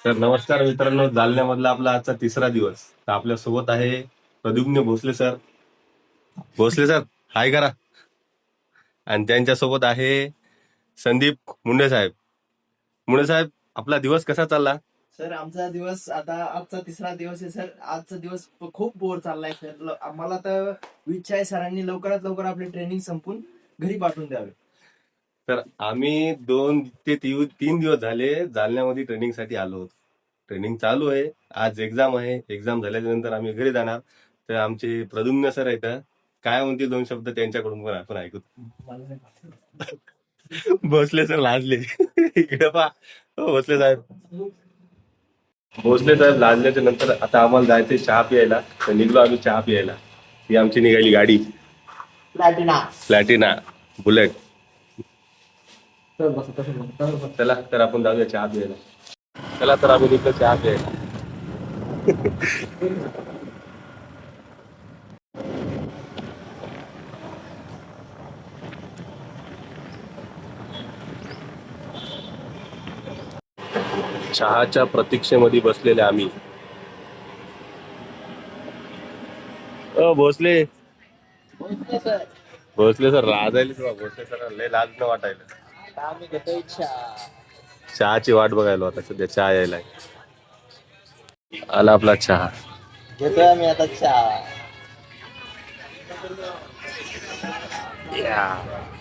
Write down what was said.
तर नमस्कार मित्रांनो, जालन्यामधला आपला आजचा तिसरा दिवस. तर आपल्या सोबत आहे प्रद्युम्न भोसले सर. भोसले सर, हाय करा. आणि त्यांच्या सोबत आहे संदीप मुंडे साहेब. मुंडे साहेब, आपला दिवस कसा चालला? सर आमचा दिवस आता आजचा तिसरा दिवस आहे सर. आजचा दिवस खूप बोर चाललाय सर. आम्हाला तर इच्छा आहे सरांनी लवकरात लवकर आपली ट्रेनिंग संपून घरी पाठवून द्यावे. तर आम्ही 2 ते 3 दिवस झाले जालन्यामध्ये ट्रेनिंगसाठी आलो होतो. ट्रेनिंग चालू आहे. आज एक्झाम आहे. एक्झाम झाल्याच्या नंतर आम्ही घरी जाणार. तर आमचे प्रद्युम्न सर आहेत. काय म्हणते 2 शब्द त्यांच्याकडून पण आपण ऐकू. भोसले सर लाजले. इकडे पहा. भोसले साहेब. भोसले साहेब लाजल्याच्या नंतर आता आम्हाला जायचंय चहा प्यायला. तर निघलो आम्ही चहा प्यायला. ही आमची निघाली गाडी, प्लॅटिना बुलेट. चला तर आपण जाऊया चहा प्यायला. चला तर आम्ही निघलो चहा प्यायला. चहाच्या प्रतीक्षेमध्ये बसलेले आम्ही. भोसले भोसले सर लाजायले तुला. भोसले सर लय लाज न वाटायला. आम्ही घेतोय चहाची वाट बघायला आता सध्या चहा यायला. आला आपला चहा. घेतोय आम्ही आता चहा. या.